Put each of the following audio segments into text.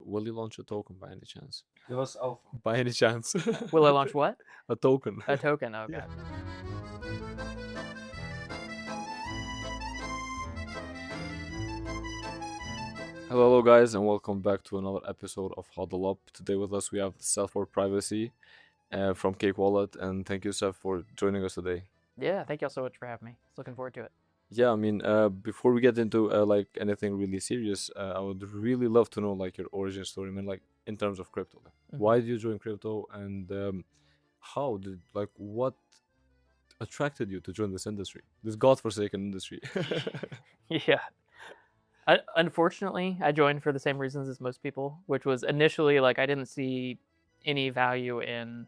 will you launch a token by any chance? It was alpha. By any chance? Will I launch what? A token. A token. Oh, Yeah. God. Hello, guys, and welcome back to another episode of Hodl Up. Today with us we have Seth for Privacy from Cake Wallet, and thank you, Seth, for joining us today. Yeah, thank y'all so much for having me. Looking forward to it. Yeah, I mean, before we get into like anything really serious, I would really love to know like your origin story, man. Like in terms of crypto, why did you join crypto, and what attracted you to join this industry, this godforsaken industry? Yeah. Unfortunately, I joined for the same reasons as most people, which was initially like I didn't see any value in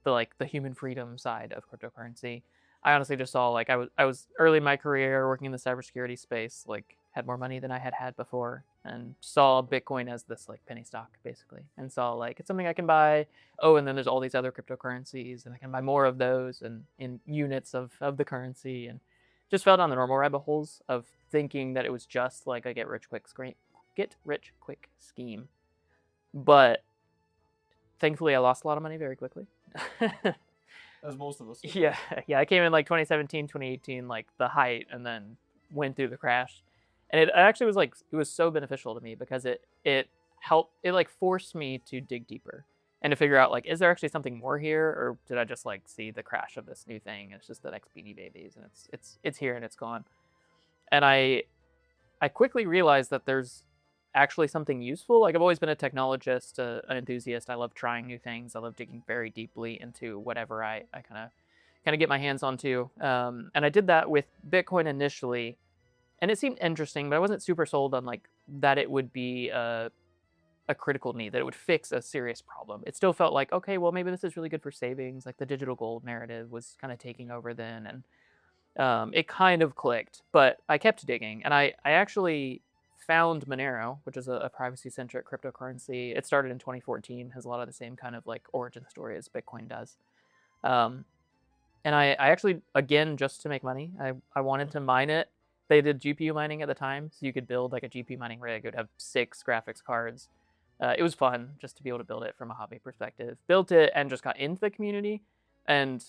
the human freedom side of cryptocurrency. I honestly just saw like I was early in my career working in the cybersecurity space, like had more money than I had before, and saw Bitcoin as this like penny stock basically, and saw like it's something I can buy. Oh, and then there's all these other cryptocurrencies, and I can buy more of those and in units of the currency, and just fell down the normal rabbit holes of thinking that it was just like a get rich quick scheme. But thankfully, I lost a lot of money very quickly. As most of us. Yeah. I came in like 2017, 2018, like the height, and then went through the crash. And it actually was like, it was so beneficial to me because it helped, it like forced me to dig deeper and to figure out like, is there actually something more here, or did I just like see the crash of this new thing? It's just the next Beanie Babies, and it's here and it's gone. And I quickly realized that there's actually something useful. Like I've always been a technologist, an enthusiast. I love trying new things. I love digging very deeply into whatever I kind of get my hands onto. And I did that with Bitcoin initially, and it seemed interesting, but I wasn't super sold on like that it would be a critical need, that it would fix a serious problem. It still felt like, okay, well maybe this is really good for savings. Like the digital gold narrative was kind of taking over then, and it kind of clicked. But I kept digging, and I actually found Monero, which is a privacy-centric cryptocurrency. It started in 2014, has a lot of the same kind of like origin story as Bitcoin does. And I actually, again, just to make money, I wanted to mine it. They did GPU mining at the time, so you could build like a GPU mining rig. It would have 6 graphics cards. It was fun just to be able to build it from a hobby perspective. Built it and just got into the community. And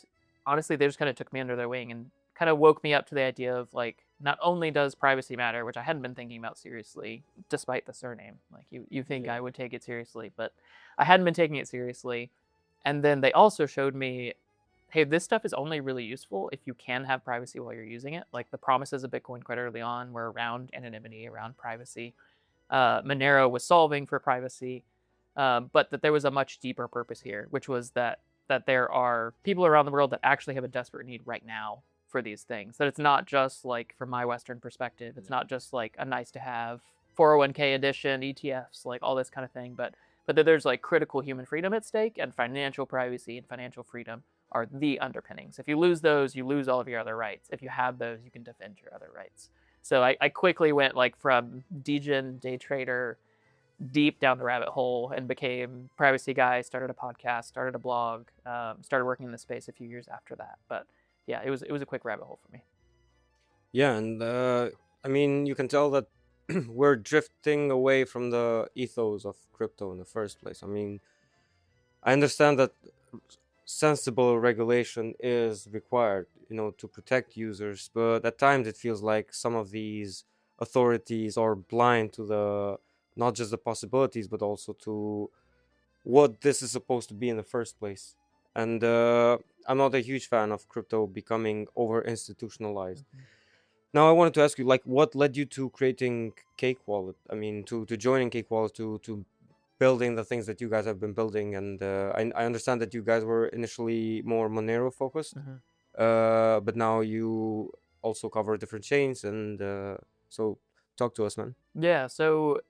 honestly, they just kind of took me under their wing and kind of woke me up to the idea of like, not only does privacy matter, which I hadn't been thinking about seriously, despite the surname. Like you think I would take it seriously, but I hadn't been taking it seriously. And then they also showed me, hey, this stuff is only really useful if you can have privacy while you're using it. Like the promises of Bitcoin quite early on were around anonymity, around privacy. Monero was solving for privacy, but that there was a much deeper purpose here, which was that there are people around the world that actually have a desperate need right now for these things. That it's not just like, from my Western perspective, it's not just like a nice to have 401k edition, ETFs, like all this kind of thing, but that there's like critical human freedom at stake, and financial privacy and financial freedom are the underpinnings. If you lose those, you lose all of your other rights. If you have those, you can defend your other rights. So I quickly went like from degen, day trader, deep down the rabbit hole, and became privacy guy, started a podcast, started a blog, started working in the space a few years after that. But yeah, it was a quick rabbit hole for me. Yeah, and I mean, you can tell that we're drifting away from the ethos of crypto in the first place. I mean, I understand that sensible regulation is required, to protect users, but at times it feels like some of these authorities are blind to the not just the possibilities, but also to what this is supposed to be in the first place. And I'm not a huge fan of crypto becoming over institutionalized. Now, I wanted to ask you, like, what led you to creating Cake Wallet? I mean, to joining Cake Wallet, to building the things that you guys have been building. And I understand that you guys were initially more Monero focused, but now you also cover different chains. And so talk to us, man. Yeah, so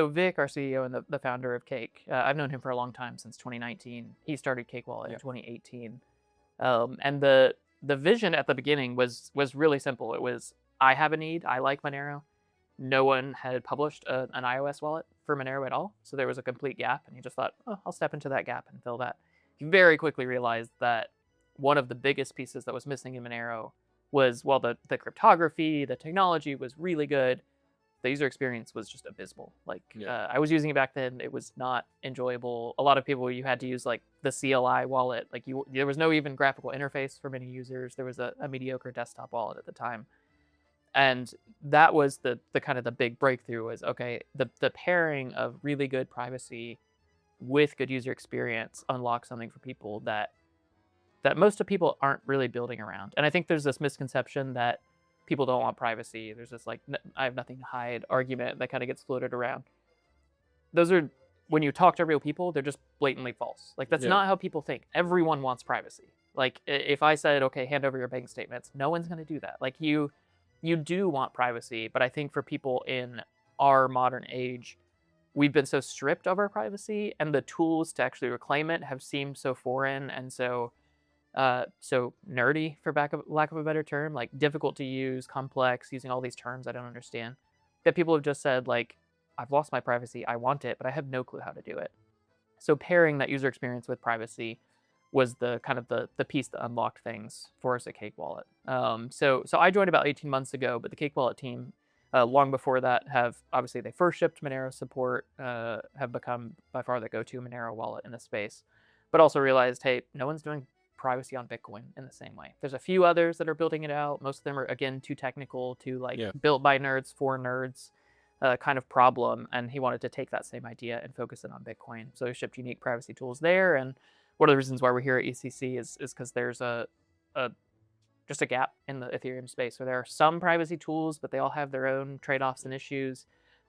Vic, our CEO and the founder of Cake, I've known him for a long time, since 2019. He started Cake Wallet in 2018. And the vision at the beginning was really simple. It was, I have a need. I like Monero. No one had published an iOS wallet for Monero at all. So there was a complete gap. And he just thought, oh, I'll step into that gap and fill that. He very quickly realized that one of the biggest pieces that was missing in Monero was, well, the cryptography, the technology was really good. the user experience was just abysmal. Like Yeah. I was using it back then, it was not enjoyable. A lot of people, you had to use like the CLI wallet. Like there was no even graphical interface for many users. There was a mediocre desktop wallet at the time, and that was the kind of the big breakthrough. Was okay, the pairing of really good privacy with good user experience unlocks something for people that most of people aren't really building around. And I think there's this misconception that people don't want privacy. There's this like I have nothing to hide argument that kind of gets floated around. Those are, when you talk to real people, they're just blatantly false. Like that's Yeah. not how people think. Everyone wants privacy. Like if I said, okay, hand over your bank statements, no one's going to do that. Like you do want privacy, but I think for people in our modern age, we've been so stripped of our privacy, and the tools to actually reclaim it have seemed so foreign and so nerdy, for lack of a better term, like difficult to use, complex, using all these terms I don't understand, that people have just said like, I've lost my privacy, I want it, but I have no clue how to do it. So pairing that user experience with privacy was the kind of the piece that unlocked things for us at Cake Wallet. So I joined about 18 months ago, but the Cake Wallet team, long before that, have obviously they first shipped Monero support, have become by far the go-to Monero wallet in the space, but also realized, hey, no one's doing privacy on Bitcoin in the same way. There's a few others that are building it out. Most of them are, again, too technical, too like built by nerds for nerds kind of problem. And he wanted to take that same idea and focus it on Bitcoin. So he shipped unique privacy tools there. And one of the reasons why we're here at EthCC is because there's just a gap in the Ethereum space where there are some privacy tools, but they all have their own trade-offs and issues.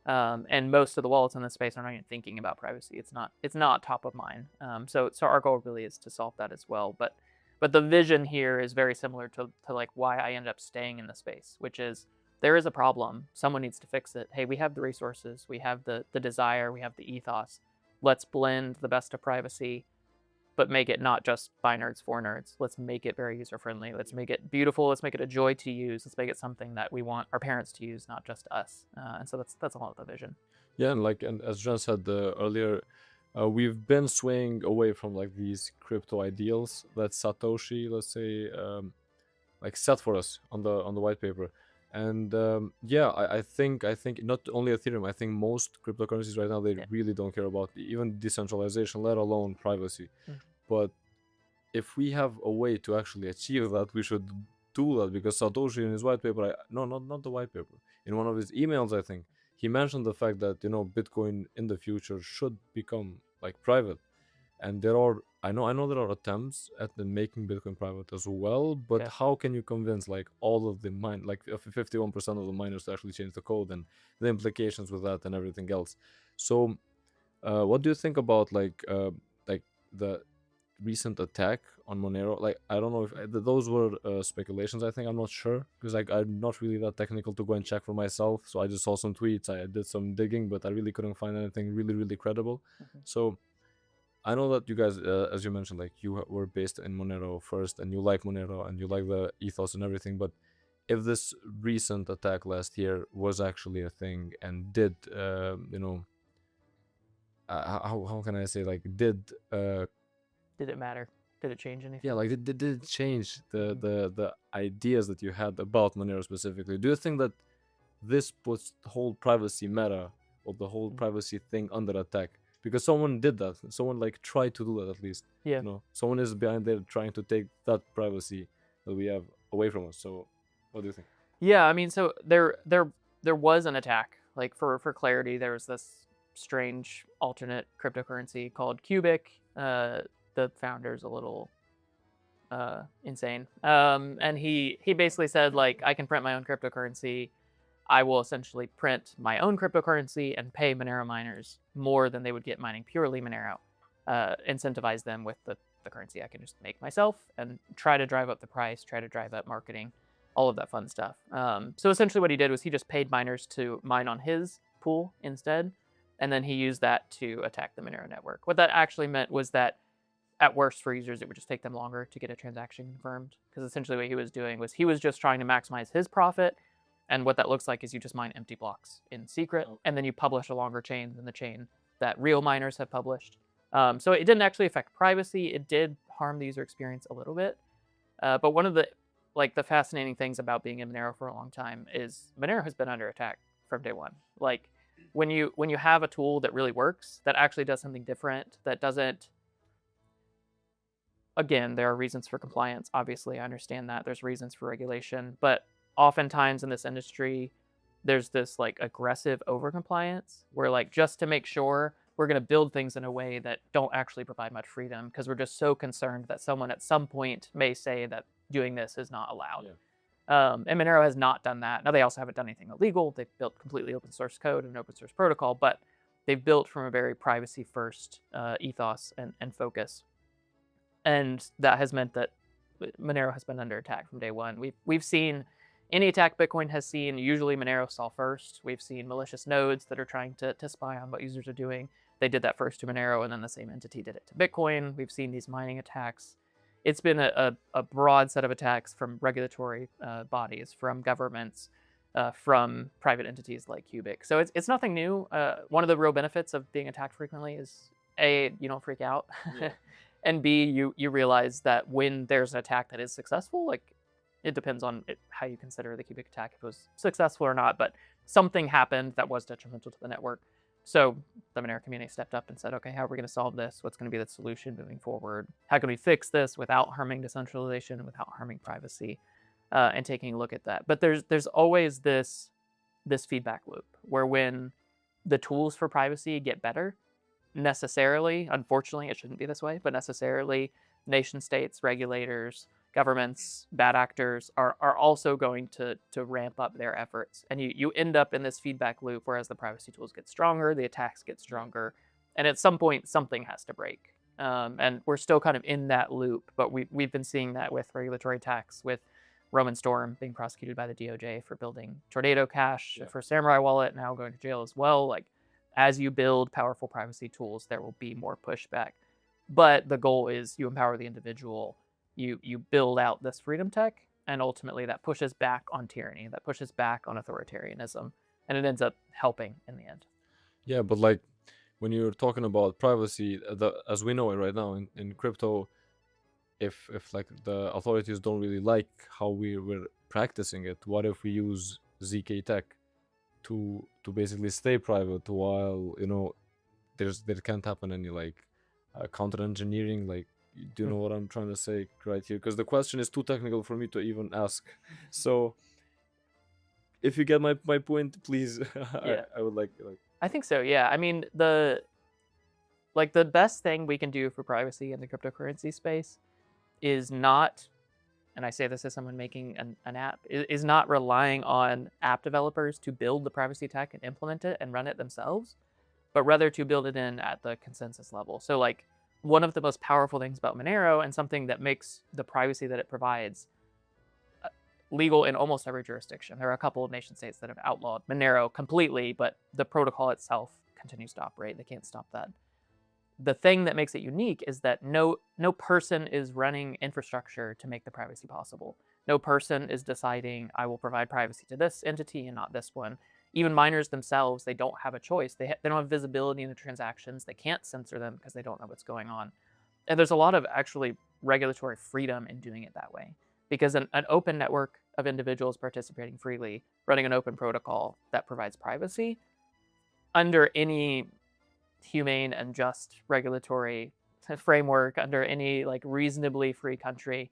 And most of the wallets in this space are not even thinking about privacy. It's not top of mind. So our goal really is to solve that as well. But the vision here is very similar to like why I ended up staying in the space, which is there is a problem. Someone needs to fix it. Hey, we have the resources, we have the desire, we have the ethos. Let's blend the best of privacy, but make it not just by nerds for nerds. Let's make it very user friendly. Let's make it beautiful. Let's make it a joy to use. Let's make it something that we want our parents to use, not just us. And so that's a lot of the vision. Yeah, and as John said earlier, we've been swaying away from like these crypto ideals that Satoshi, let's say, like set for us on the white paper. And yeah, I think not only Ethereum, I think most cryptocurrencies right now, they really don't care about even decentralization, let alone privacy. But if we have a way to actually achieve that, we should do that, because Satoshi in his white paper, not the white paper, in one of his emails, I think he mentioned the fact that Bitcoin in the future should become like private. And I know there are attempts at making Bitcoin private as well, but how can you convince like all of the 51% of the miners to actually change the code, and the implications with that and everything else? So what do you think about like the recent attack on Monero? Like, I don't know if those were speculations. I think, I'm not sure, because like I'm not really that technical to go and check for myself. So I just saw some tweets, I did some digging, but I really couldn't find anything really credible. So I know that you guys, as you mentioned, like you were based in Monero first, and you like Monero and you like the ethos and everything. But if this recent attack last year was actually a thing and did, how can I say, like, did it matter? Did it change anything? Yeah, like did it change the ideas that you had about Monero specifically? Do you think that this puts the whole privacy meta, or the whole privacy thing, under attack? Because someone did that. Someone like tried to do that, at least. Yeah. Someone is behind there trying to take that privacy that we have away from us. So, what do you think? Yeah, I mean, so there was an attack. Like for clarity, there was this strange alternate cryptocurrency called Cubic. The founder's a little insane. And he basically said, like, I can print my own cryptocurrency. I will essentially print my own cryptocurrency and pay Monero miners more than they would get mining purely Monero. Incentivize them with the currency I can just make myself, and try to drive up the price, try to drive up marketing, all of that fun stuff. So essentially what he did was he just paid miners to mine on his pool instead, and then he used that to attack the Monero network. What that actually meant was that at worst for users, it would just take them longer to get a transaction confirmed, because essentially what he was doing was he was just trying to maximize his profit. And what that looks like is you just mine empty blocks in secret, and then you publish a longer chain than the chain that real miners have published. So it didn't actually affect privacy. It did harm the user experience a little bit. But one of the fascinating things about being in Monero for a long time is Monero has been under attack from day one. Like when you have a tool that really works, that actually does something different, that doesn't. Again, there are reasons for compliance. Obviously, I understand that there's reasons for regulation, but oftentimes in this industry, there's this like aggressive overcompliance where like just to make sure we're going to build things in a way that don't actually provide much freedom because we're just so concerned that someone at some point may say that doing this is not allowed. And Monero has not done that. Now, they also haven't done anything illegal. They've built completely open source code and an open source protocol, but they've built from a very privacy first ethos and focus. And that has meant that Monero has been under attack from day one. We've seen any attack Bitcoin has seen, usually Monero saw first. We've seen malicious nodes that are trying to spy on what users are doing. They did that first to Monero, and then the same entity did it to Bitcoin. We've seen these mining attacks. It's been a broad set of attacks from regulatory bodies, from governments, from private entities like Cubic. So it's nothing new. One of the real benefits of being attacked frequently is A, you don't freak out. Yeah. And B, you realize that when there's an attack that is successful, like it depends on how you consider the Cubic attack, if it was successful or not, but something happened that was detrimental to the network. So the Monero community stepped up and said, okay, how are we going to solve this? What's going to be the solution moving forward? How can we fix this without harming decentralization, without harming privacy, and taking a look at that? But there's always this feedback loop where when the tools for privacy get better, necessarily, unfortunately, it shouldn't be this way, but necessarily nation states, regulators, governments, bad actors are also going to ramp up their efforts. And you end up in this feedback loop where as the privacy tools get stronger, the attacks get stronger. And at some point, something has to break. And we're still kind of in that loop, but we've been seeing that with regulatory attacks, with Roman Storm being prosecuted by the DOJ for building Tornado Cash, for Samurai Wallet now going to jail as well. Like, as you build powerful privacy tools, there will be more pushback. But the goal is you empower the individual, you build out this freedom tech, and ultimately that pushes back on tyranny, that pushes back on authoritarianism, and it ends up helping in the end. Yeah, but like when you're talking about privacy, as we know it right now in crypto, if like the authorities don't really like how we're practicing it, what if we use ZK tech to basically stay private while there can't happen any like counter engineering? Like, do you know what I'm trying to say right here? Because the question is too technical for me to even ask. So if you get my point, please. I would like I think so, yeah. I mean, the best thing we can do for privacy in the cryptocurrency space is not, and I say this as someone making an app, is not relying on app developers to build the privacy tech and implement it and run it themselves, but rather to build it in at the consensus level. So like one of the most powerful things about Monero, and something that makes the privacy that it provides legal in almost every jurisdiction. There are a couple of nation states that have outlawed Monero completely, but the protocol itself continues to operate. They can't stop that. The thing that makes it unique is that no person is running infrastructure to make the privacy possible. No person is deciding, I will provide privacy to this entity and not this one. Even miners themselves, they don't have a choice. They don't have visibility into transactions. They can't censor them because they don't know what's going on. And there's a lot of actually regulatory freedom in doing it that way. Because an open network of individuals participating freely, running an open protocol that provides privacy, under any humane and just regulatory framework, under any like reasonably free country,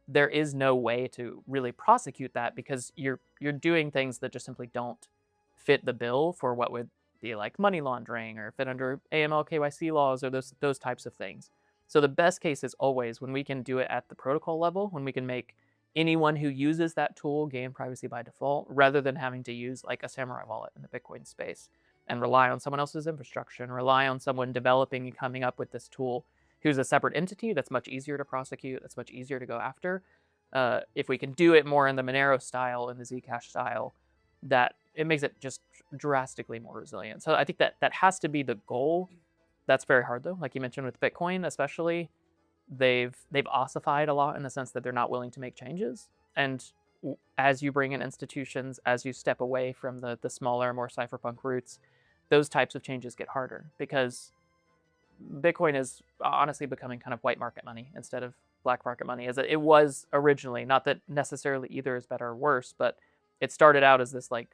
there is no way to really prosecute that, because you're doing things that just simply don't fit the bill for what would be like money laundering or fit under AML KYC laws or those types of things. So the best case is always when we can do it at the protocol level, when we can make anyone who uses that tool gain privacy by default, rather than having to use like a Samurai wallet in the Bitcoin space and rely on someone else's infrastructure and rely on someone developing and coming up with this tool who's a separate entity that's much easier to prosecute, that's much easier to go after. If we can do it more in the Monero style, in the Zcash style, that it makes it just drastically more resilient. So I think that has to be the goal. That's very hard though. Like you mentioned with Bitcoin, especially, they've ossified a lot in the sense that they're not willing to make changes. And as you bring in institutions, as you step away from the smaller, more cypherpunk roots, those types of changes get harder, because Bitcoin is honestly becoming kind of white market money instead of black market money, as it was originally. Not that necessarily either is better or worse, but it started out as this like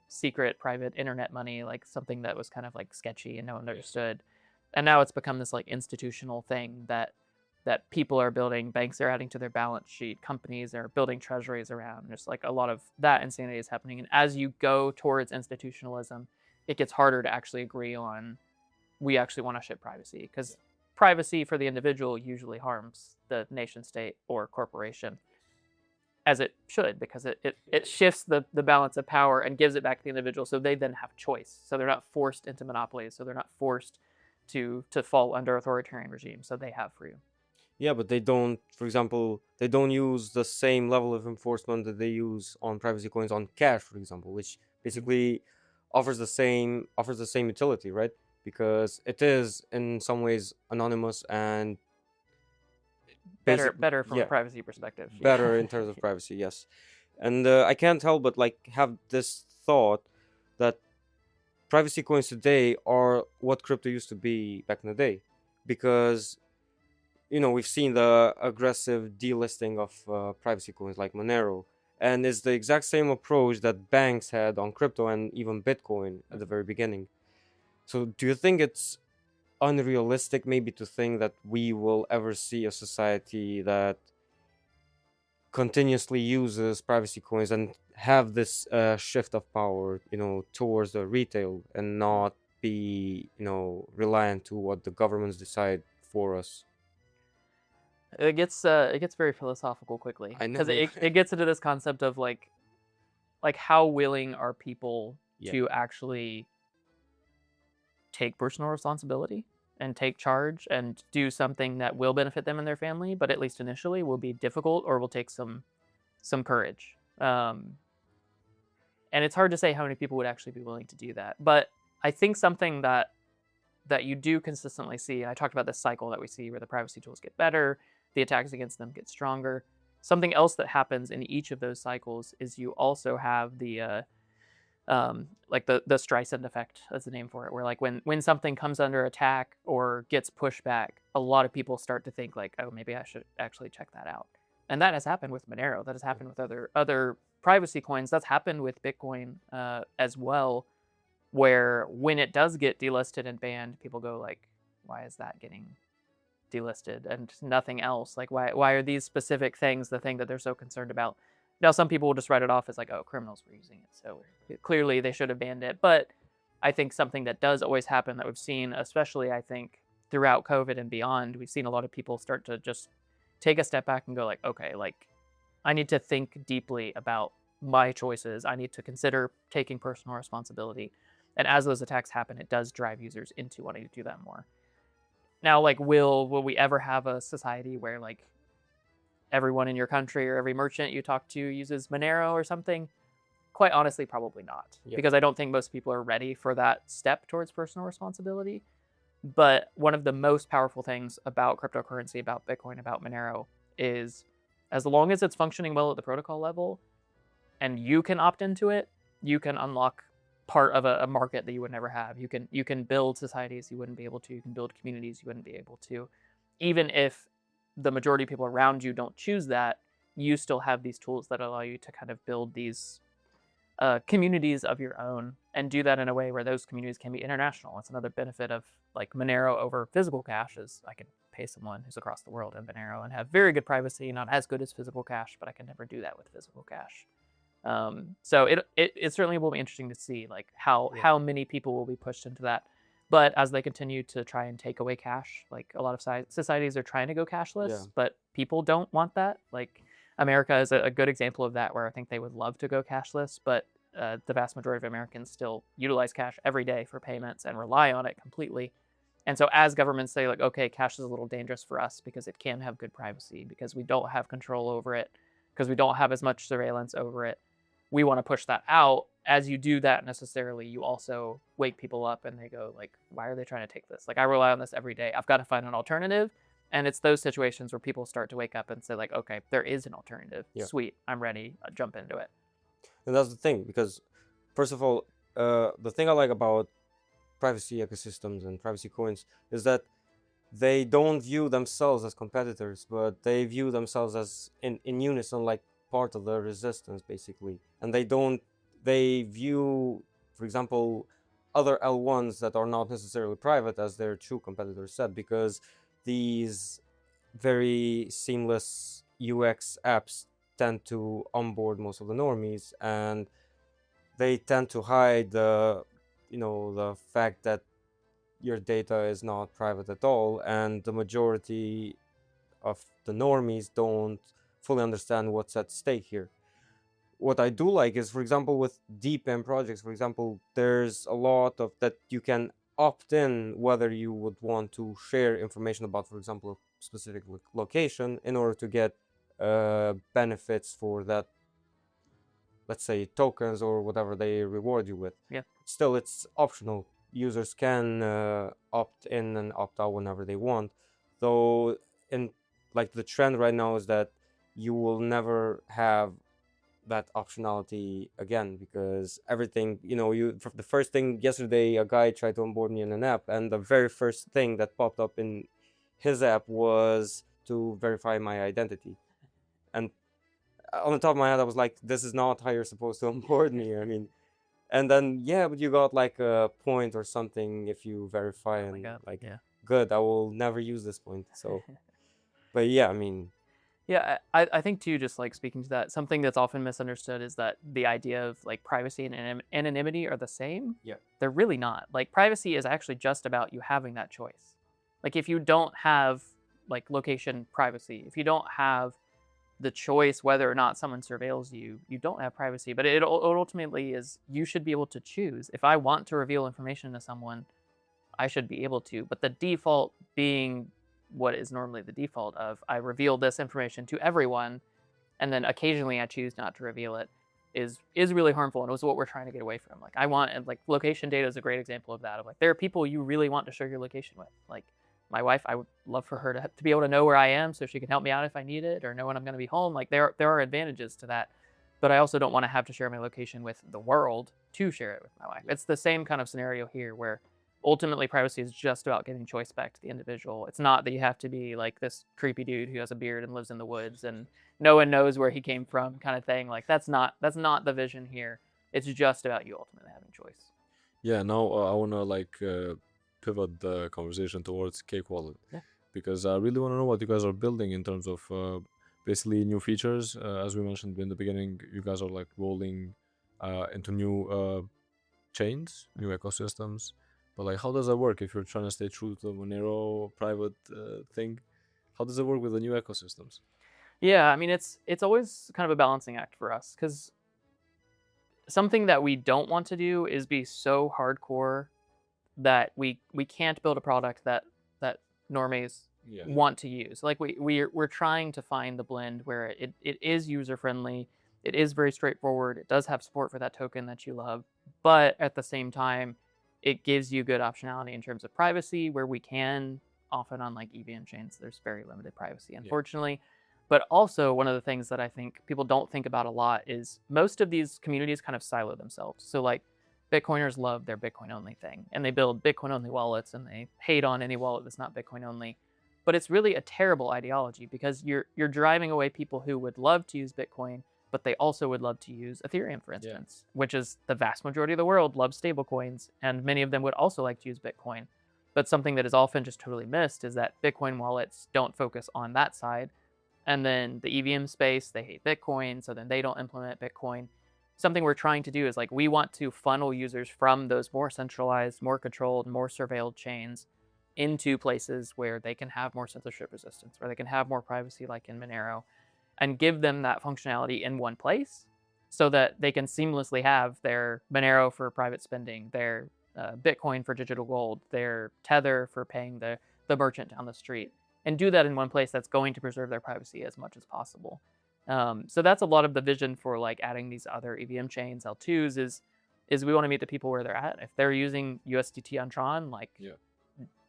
secret private internet money, like something that was kind of like sketchy and no one understood. And now it's become this like institutional thing that people are building, banks are adding to their balance sheet, companies are building treasuries around. There's like a lot of that insanity is happening. And as you go towards institutionalism, it gets harder to actually agree on, we actually want to ship privacy, because privacy for the individual usually harms the nation state or corporation, as it should, because it shifts the balance of power and gives it back to the individual, so they then have choice. So they're not forced into monopolies, so they're not forced to fall under authoritarian regimes, so they have freedom. Yeah, but they don't, for example, they don't use the same level of enforcement that they use on privacy coins on cash, for example, which basically offers the same utility, right? Because it is in some ways anonymous and Better from yeah, a privacy perspective. better in terms of privacy, yes. And I can't help but like have this thought that privacy coins today are what crypto used to be back in the day, because we've seen the aggressive delisting of privacy coins like Monero, and it's the exact same approach that banks had on crypto and even Bitcoin at the very beginning. So do you think it's unrealistic maybe to think that we will ever see a society that continuously uses privacy coins and have this shift of power, towards the retail and not be, reliant to what the governments decide for us? It gets very philosophical quickly, I know. because it gets into this concept of like how willing are people to actually take personal responsibility and take charge and do something that will benefit them and their family, but at least initially will be difficult or will take some courage. And it's hard to say how many people would actually be willing to do that. But I think something that you do consistently see, and I talked about this cycle that we see where the privacy tools get better, the attacks against them get stronger. Something else that happens in each of those cycles is you also have the like the Streisand effect, as the name for it, where like when something comes under attack or gets pushed back, a lot of people start to think like, oh, maybe I should actually check that out. And that has happened with Monero. That has happened with other privacy coins. That's happened with Bitcoin as well, where when it does get delisted and banned, people go like, why is that getting delisted and nothing else? Like, why are these specific things the thing that they're so concerned about? Now, some people will just write it off as like, oh, criminals were using it, so clearly they should have banned it. But I think something that does always happen that we've seen, especially I think throughout COVID and beyond, we've seen a lot of people start to just take a step back and go like, okay, like I need to think deeply about my choices. I need to consider taking personal responsibility. And as those attacks happen, it does drive users into wanting to do that more. Now, like, will we ever have a society where like everyone in your country or every merchant you talk to uses Monero or something? Quite honestly, probably not. Yep. Because I don't think most people are ready for that step towards personal responsibility. But one of the most powerful things about cryptocurrency, about Bitcoin, about Monero is as long as it's functioning well at the protocol level and you can opt into it, you can unlock part of a market that you would never have. You can build societies you wouldn't be able to. You can build communities you wouldn't be able to. Even if the majority of people around you don't choose that, you still have these tools that allow you to kind of build these communities of your own and do that in a way where those communities can be international. That's another benefit of like Monero over physical cash is I can pay someone who's across the world in Monero and have very good privacy, not as good as physical cash, but I can never do that with physical cash. So it certainly will be interesting to see like how many people will be pushed into that. But as they continue to try and take away cash, like a lot of societies are trying to go cashless, but people don't want that. Like America is a good example of that, where I think they would love to go cashless, but the vast majority of Americans still utilize cash every day for payments and rely on it completely. And so as governments say like, okay, cash is a little dangerous for us because it can have good privacy, because we don't have control over it, because we don't have as much surveillance over it, we want to push that out. As you do that, necessarily, you also wake people up and they go like, why are they trying to take this? Like, I rely on this every day. I've got to find an alternative. And it's those situations where people start to wake up and say like, okay, there is an alternative. Yeah. Sweet, I'm ready. I'll jump into it. And that's the thing, because first of all, the thing I like about privacy ecosystems and privacy coins is that they don't view themselves as competitors, but they view themselves as in unison, like part of the resistance, basically. And they don't they view, for example, other L1s that are not necessarily private as their true competitor set, because these very seamless UX apps tend to onboard most of the normies, and they tend to hide the fact that your data is not private at all, and the majority of the normies don't fully understand what's at stake here. What I do like is, for example, with deep end projects, for example, there's a lot of that you can opt in whether you would want to share information about, for example, a specific location in order to get benefits for that, let's say, tokens or whatever they reward you with. Yeah. Still, it's optional. Users can opt in and opt out whenever they want. Though, in like the trend right now is that you will never have that optionality again, because everything, the first thing yesterday, a guy tried to onboard me in an app, and the very first thing that popped up in his app was to verify my identity. And on the top of my head, I was like, this is not how you're supposed to onboard me. I mean, and then, yeah, but you got like a point or something if you verify, Oh my and God, like, yeah. good, I will never use this point. So, but yeah, I mean, Yeah, I think too, just like speaking to that, something that's often misunderstood is that the idea of like privacy and anonymity are the same. Yeah. They're really not. Like privacy is actually just about you having that choice. Like if you don't have like location privacy, if you don't have the choice whether or not someone surveils you, you don't have privacy. But it ultimately is, you should be able to choose. If I want to reveal information to someone, I should be able to. But the default being what is normally the default of, I reveal this information to everyone, and then occasionally I choose not to reveal it, is really harmful, and it was what we're trying to get away from. Like I want, and like location data is a great example of that. Of like, there are people you really want to share your location with. Like my wife, I would love for her to be able to know where I am so she can help me out if I need it, or know when I'm going to be home. Like there are advantages to that, but I also don't want to have to share my location with the world to share it with my wife. It's the same kind of scenario here, where ultimately privacy is just about giving choice back to the individual. It's not that you have to be like this creepy dude who has a beard and lives in the woods and no one knows where he came from kind of thing. Like that's not the vision here. It's just about you ultimately having choice. Yeah, now I wanna pivot the conversation towards Cake Wallet, Yeah. because I really wanna know what you guys are building in terms of basically new features. As we mentioned in the beginning, you guys are like rolling into new chains, new ecosystems. But like, how does that work if you're trying to stay true to the Monero private thing? How does it work with the new ecosystems? Yeah, I mean it's always kind of a balancing act for us, because something that we don't want to do is be so hardcore that we can't build a product that normies Yeah. want to use. Like we're trying to find the blend where it is user friendly, it is very straightforward, it does have support for that token that you love, but at the same time it gives you good optionality in terms of privacy, where we can often on like EVM chains there's very limited privacy, unfortunately. But also one of the things that I think people don't think about a lot is most of these communities kind of silo themselves. So like Bitcoiners love their Bitcoin only thing, and they build Bitcoin only wallets, and they hate on any wallet that's not Bitcoin only. But it's really a terrible ideology, because you're driving away people who would love to use Bitcoin, but they also would love to use Ethereum, for instance, which is the vast majority of the world loves stablecoins, and many of them would also like to use Bitcoin. But something that is often just totally missed is that Bitcoin wallets don't focus on that side. And then the EVM space, they hate Bitcoin, so then they don't implement Bitcoin. Something we're trying to do is like, we want to funnel users from those more centralized, more controlled, more surveilled chains into places where they can have more censorship resistance, where they can have more privacy, like in Monero, and give them that functionality in one place so that they can seamlessly have their Monero for private spending, their Bitcoin for digital gold, their Tether for paying the merchant down the street, and do that in one place that's going to preserve their privacy as much as possible. So that's a lot of the vision for like adding these other EVM chains, L2s, is we want to meet the people where they're at. If they're using USDT on Tron, like,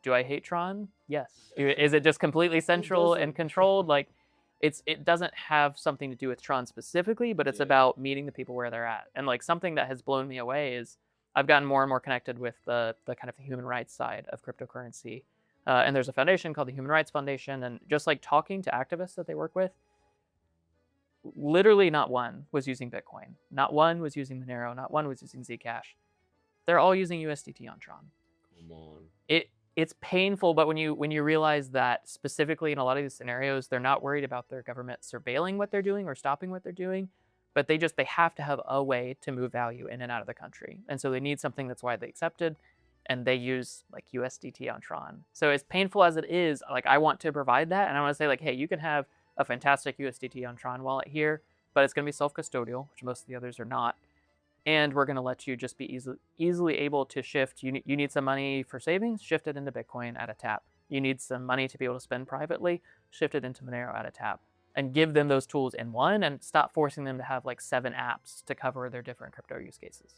do I hate Tron? Yes. Is it just completely central and controlled? Like, it doesn't have something to do with Tron specifically, but it's about meeting the people where they're at. And like something that has blown me away is I've gotten more and more connected with the kind of the human rights side of cryptocurrency. And there's a foundation called the Human Rights Foundation, and just like talking to activists that they work with, literally not one was using Bitcoin, not one was using Monero, not one was using Zcash. They're all using USDT on Tron. Come on. It's painful, but when you realize that specifically in a lot of these scenarios, they're not worried about their government surveilling what they're doing or stopping what they're doing, but they have to have a way to move value in and out of the country, and so they need something that's widely accepted, and they use like USDT on Tron. So as painful as it is, like I want to provide that, and I want to say like, hey, you can have a fantastic USDT on Tron wallet here, but it's going to be self-custodial, which most of the others are not. And we're going to let you just be easily able to shift. You need some money for savings, shift it into Bitcoin at a tap. You need some money to be able to spend privately, shift it into Monero at a tap. And give them those tools in one, and stop forcing them to have like 7 apps to cover their different crypto use cases.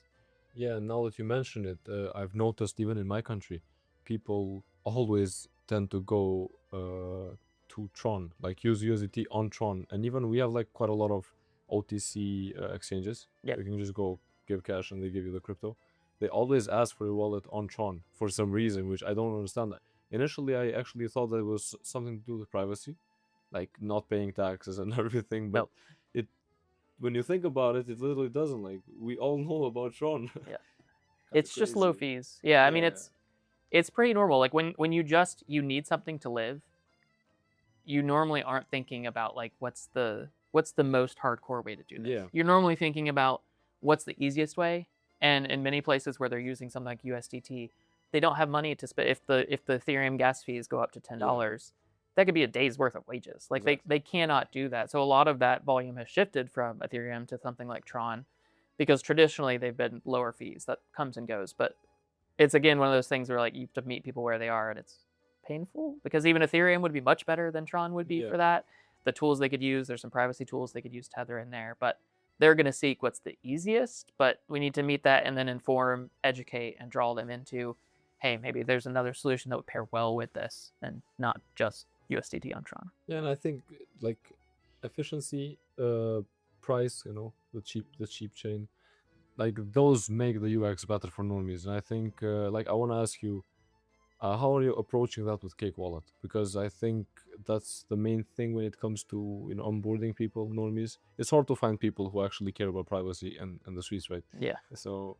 Yeah, now that you mention it, I've noticed even in my country, people always tend to go to Tron, like use USDT on Tron. And even we have like quite a lot of OTC exchanges. Yep. You can just go give cash and they give you the crypto. They always ask for your wallet on Tron for some reason, which I don't understand. Initially, I actually thought that it was something to do with privacy, like not paying taxes and everything. But Nope. when you think about it, it literally doesn't. Like, we all know about Tron. Yeah. It's just low fees. Yeah, I mean it's pretty normal. Like when you need something to live, you normally aren't thinking about like what's the most hardcore way to do this. Yeah. You're normally thinking about what's the easiest way. And in many places where they're using something like USDT, they don't have money to spend. If the Ethereum gas fees go up to $10, that could be a day's worth of wages. Like they cannot do that. So a lot of that volume has shifted from Ethereum to something like Tron, because traditionally they've been lower fees. That comes and goes. But it's again one of those things where like you have to meet people where they are, and it's painful because even Ethereum would be much better than Tron would be for that. The tools they could use, there's some privacy tools they could use Tether in there, but they're going to seek what's the easiest. But we need to meet that and then inform, educate, and draw them into, hey, maybe there's another solution that would pair well with this and not just USDT on Tron. Yeah, and I think like efficiency, price, the cheap chain, like those make the UX better for normies. And I think like I want to ask you, how are you approaching that with Cake Wallet? Because I think that's the main thing when it comes to onboarding people, normies. It's hard to find people who actually care about privacy and the streets, right? Yeah. So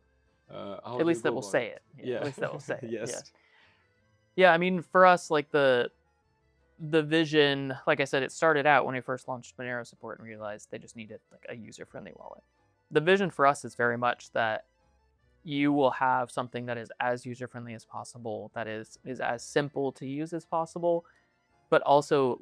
at least that will say it. Yeah. At least that will say it. Yes. Yeah. I mean, for us, like the vision, like I said, it started out when we first launched Monero support and realized they just needed like a user-friendly wallet. The vision for us is very much that you will have something that is as user-friendly as possible, that is as simple to use as possible, but also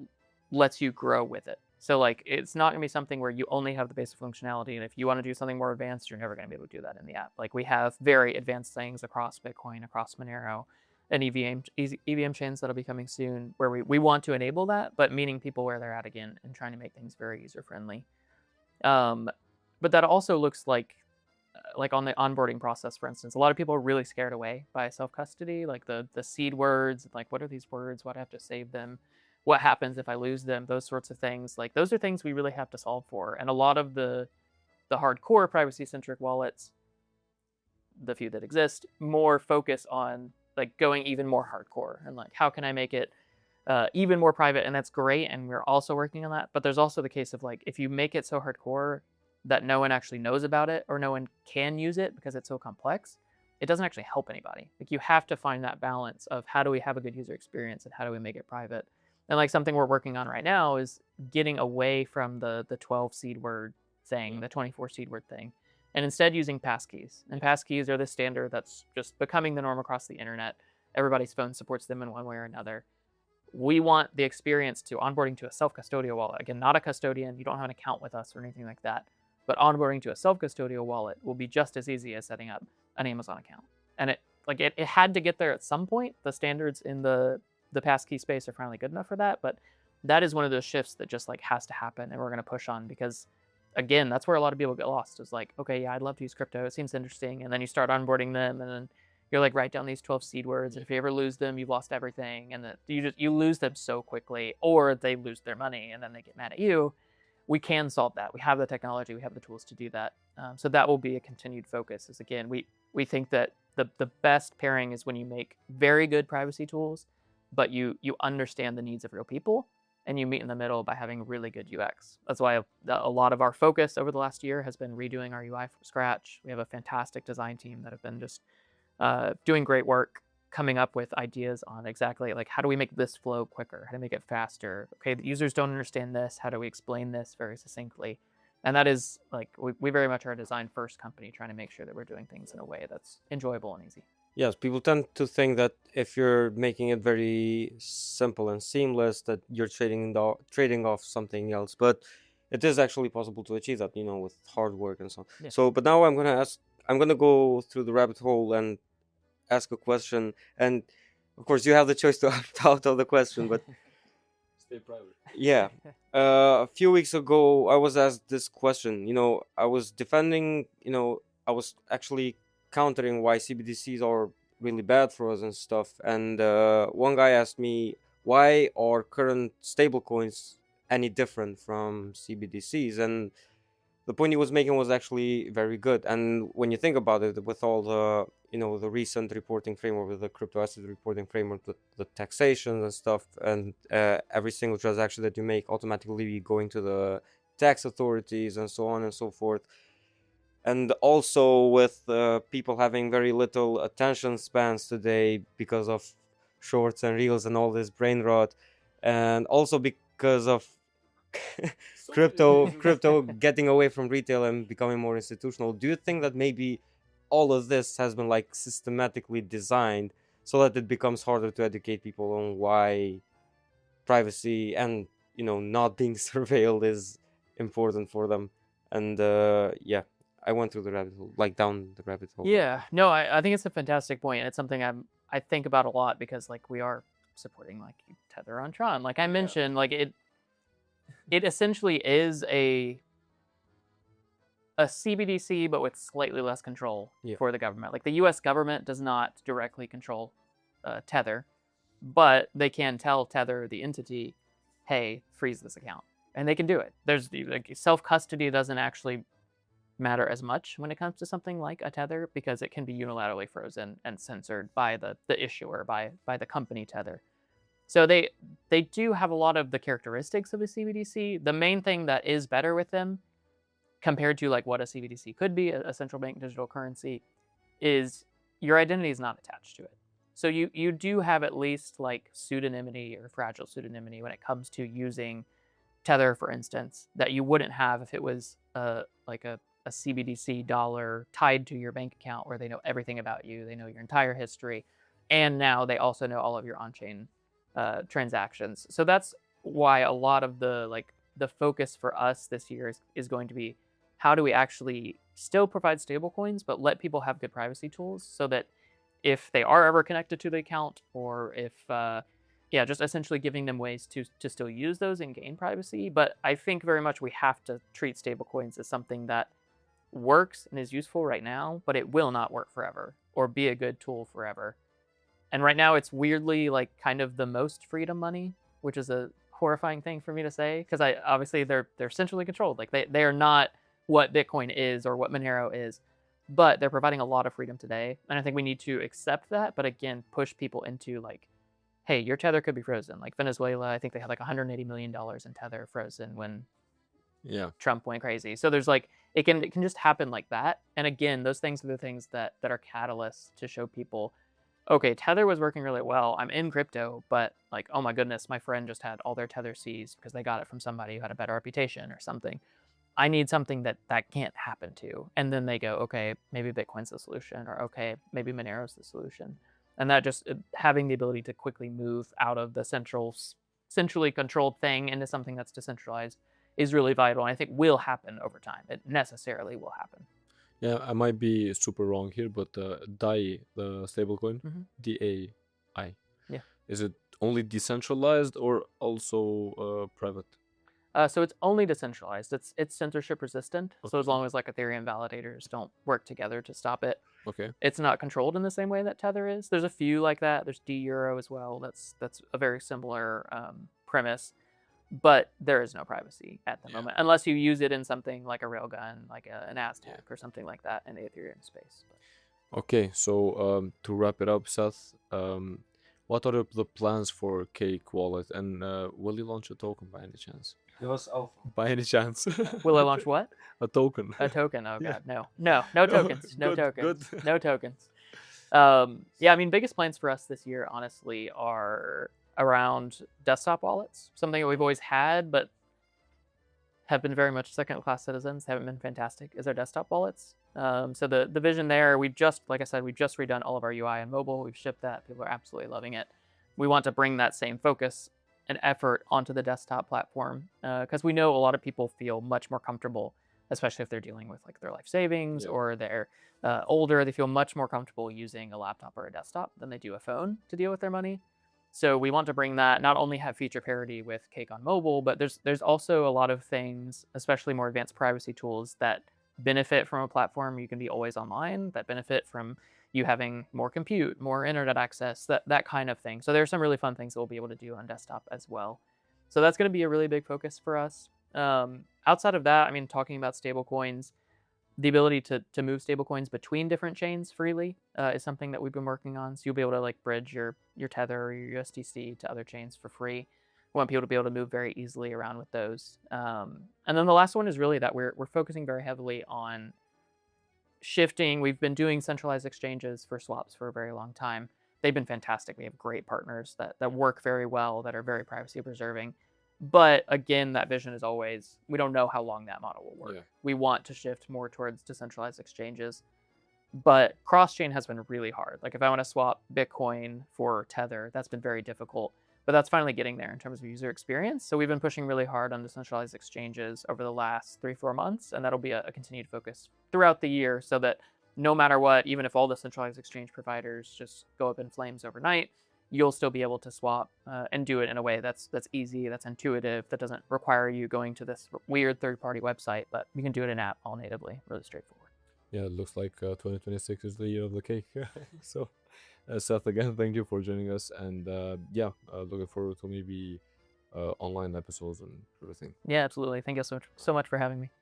lets you grow with it. So like it's not going to be something where you only have the basic functionality, and if you want to do something more advanced, you're never going to be able to do that in the app. Like we have very advanced things across Bitcoin, across Monero, and EVM chains that'll be coming soon, where we want to enable that, but meeting people where they're at again and trying to make things very user-friendly. But that also looks like on the onboarding process, for instance, a lot of people are really scared away by self-custody, like the seed words, like what are these words? Why do I have to save them? What happens if I lose them? Those sorts of things. Like those are things we really have to solve for. And a lot of the hardcore privacy-centric wallets, the few that exist, more focus on like going even more hardcore and like how can I make it even more private? And that's great, and we're also working on that. But there's also the case of like if you make it so hardcore that no one actually knows about it or no one can use it because it's so complex, it doesn't actually help anybody. Like you have to find that balance of how do we have a good user experience and how do we make it private. And like something we're working on right now is getting away from the 12 seed word thing, the 24 seed word thing, and instead using passkeys. And passkeys are the standard that's just becoming the norm across the internet. Everybody's phone supports them in one way or another. We want the experience to onboarding to a self-custodial wallet. Again, not a custodian. You don't have an account with us or anything like that. But onboarding to a self-custodial wallet will be just as easy as setting up an Amazon account. And it had to get there at some point. The standards in the passkey space are finally good enough for that. But that is one of those shifts that just like has to happen, and we're going to push on, because again, that's where a lot of people get lost. Is like, okay, yeah, I'd love to use crypto. It seems interesting. And then you start onboarding them, and then you're like, write down these 12 seed words. And if you ever lose them, you've lost everything. And that you lose them so quickly, or they lose their money and then they get mad at you. We can solve that. We have the technology, we have the tools to do that. So that will be a continued focus. Is again, we think that the best pairing is when you make very good privacy tools, but you understand the needs of real people, and you meet in the middle by having really good UX. That's why a lot of our focus over the last year has been redoing our UI from scratch. We have a fantastic design team that have been just doing great work, coming up with ideas on exactly like how do we make this flow quicker, how to make it faster. Okay, the users don't understand this. How do we explain this very succinctly? And that is like we very much are a design first company trying to make sure that we're doing things in a way that's enjoyable and easy. Yes, people tend to think that if you're making it very simple and seamless, that you're trading off something else. But it is actually possible to achieve that, with hard work and so on. Yeah. So, but now I'm gonna go through the rabbit hole and ask a question. And of course, you have the choice to opt out of the question. But Stay private. yeah, a few weeks ago, I was asked this question. I was defending. I was actually countering why CBDCs are really bad for us and stuff. And one guy asked me, why are current stablecoins any different from CBDCs? And the point he was making was actually very good. And when you think about it, with all the the recent reporting framework, with the crypto asset reporting framework, the taxation and stuff, and every single transaction that you make automatically be going to the tax authorities and so on and so forth. And also with people having very little attention spans today because of shorts and reels and all this brain rot, and also because of crypto getting away from retail and becoming more institutional. Do you think that maybe all of this has been like systematically designed so that it becomes harder to educate people on why privacy and not being surveilled is important for them? And yeah, I went through the rabbit hole, like down the rabbit hole. Yeah, no, I think it's a fantastic point, and it's something I think about a lot because like we are supporting like Tether on Tron. Like I mentioned, like it essentially is a CBDC but with slightly less control for the government. Like the U.S. government does not directly control Tether, but they can tell Tether, the entity, hey, freeze this account, and they can do it. There's like self custody doesn't actually matter as much when it comes to something like a Tether because it can be unilaterally frozen and censored by the issuer, by the company Tether. So they do have a lot of the characteristics of a CBDC. The main thing that is better with them compared to like what a CBDC could be, a central bank digital currency, is your identity is not attached to it. So you do have at least like pseudonymity or fragile pseudonymity when it comes to using Tether, for instance, that you wouldn't have if it was like a CBDC dollar tied to your bank account where they know everything about you, they know your entire history, and now they also know all of your on-chain transactions. So that's why a lot of the focus for us this year is going to be how do we actually still provide stablecoins but let people have good privacy tools so that if they are ever connected to the account or if just essentially giving them ways to still use those and gain privacy. But I think very much we have to treat stablecoins as something that works and is useful right now, but it will not work forever or be a good tool forever. And right now it's weirdly like kind of the most freedom money, which is a horrifying thing for me to say because obviously they're centrally controlled. Like they are not what Bitcoin is or what Monero is, but they're providing a lot of freedom today. And I think we need to accept that, but again, push people into like, hey, your Tether could be frozen. Like Venezuela, I think they had like $180 million in Tether frozen when Trump went crazy. So there's like, it can just happen like that. And again, those things are the things that are catalysts to show people, okay, Tether was working really well. I'm in crypto, but like, oh my goodness, my friend just had all their Tether seized because they got it from somebody who had a better reputation or something. I need something that can't happen to. And then they go, okay, maybe Bitcoin's the solution, or okay, maybe Monero's the solution. And that just having the ability to quickly move out of the centrally controlled thing into something that's decentralized is really vital. And I think will happen over time. It necessarily will happen. Yeah, I might be super wrong here, but DAI, the stablecoin, DAI, is it only decentralized or also private? So it's only decentralized. It's censorship resistant. Okay. So as long as like Ethereum validators don't work together to stop it, it's not controlled in the same way that Tether is. There's a few like that. There's D-Euro as well. That's a very similar premise, but there is no privacy at the moment unless you use it in something like a railgun, like an Aztec or something like that in the Ethereum space. Okay, so to wrap it up, Seth, what are the plans for Cake Wallet, and will you launch a token by any chance? Give us alpha. By any chance? Will I launch what? A token. A token? Oh Yeah. god, no, no, no tokens, no Good, tokens, good. no tokens. Yeah, I mean, biggest plans for us this year, honestly, are around desktop wallets. Something that we've always had, but have been very much second-class citizens. Haven't been fantastic. Is our desktop wallets. So the vision there, like I said, we've just redone all of our UI and mobile. We've shipped that. People are absolutely loving it. We want to bring that same focus and effort onto the desktop platform because we know a lot of people feel much more comfortable, especially if they're dealing with like their life savings Yeah. or they're older. They feel much more comfortable using a laptop or a desktop than they do a phone to deal with their money. So we want to bring that, not only have feature parity with Cake on mobile, but there's also a lot of things, especially more advanced privacy tools that benefit from a platform you can be always online, that benefit from you having more compute, more internet access, that kind of thing. So there's some really fun things that we'll be able to do on desktop as well. So that's going to be a really big focus for us. Outside of that, I mean, talking about stablecoins, the ability to move stablecoins between different chains freely is something that we've been working on. So you'll be able to like bridge your Tether or your USDC to other chains for free. We want people to be able to move very easily around with those. And then the last one is really that we're focusing very heavily on shifting. We've been doing centralized exchanges for swaps for a very long time. They've been fantastic. We have great partners that work very well, that are very privacy preserving. But again, that vision is always, we don't know how long that model will work. Yeah. We want to shift more towards decentralized exchanges. But cross-chain has been really hard. Like if I want to swap Bitcoin for Tether, that's been very difficult. But that's finally getting there in terms of user experience. So we've been pushing really hard on decentralized exchanges over the last 3-4 months, and that'll be a continued focus throughout the year so that no matter what, even if all the centralized exchange providers just go up in flames overnight, you'll still be able to swap and do it in a way that's easy, that's intuitive, that doesn't require you going to this weird third-party website, but you can do it in app all natively, really straightforward. Yeah, it looks like 2026 is the year of the cake. So, Seth, again, thank you for joining us, and looking forward to maybe online episodes and everything. Yeah, absolutely. Thank you so much for having me.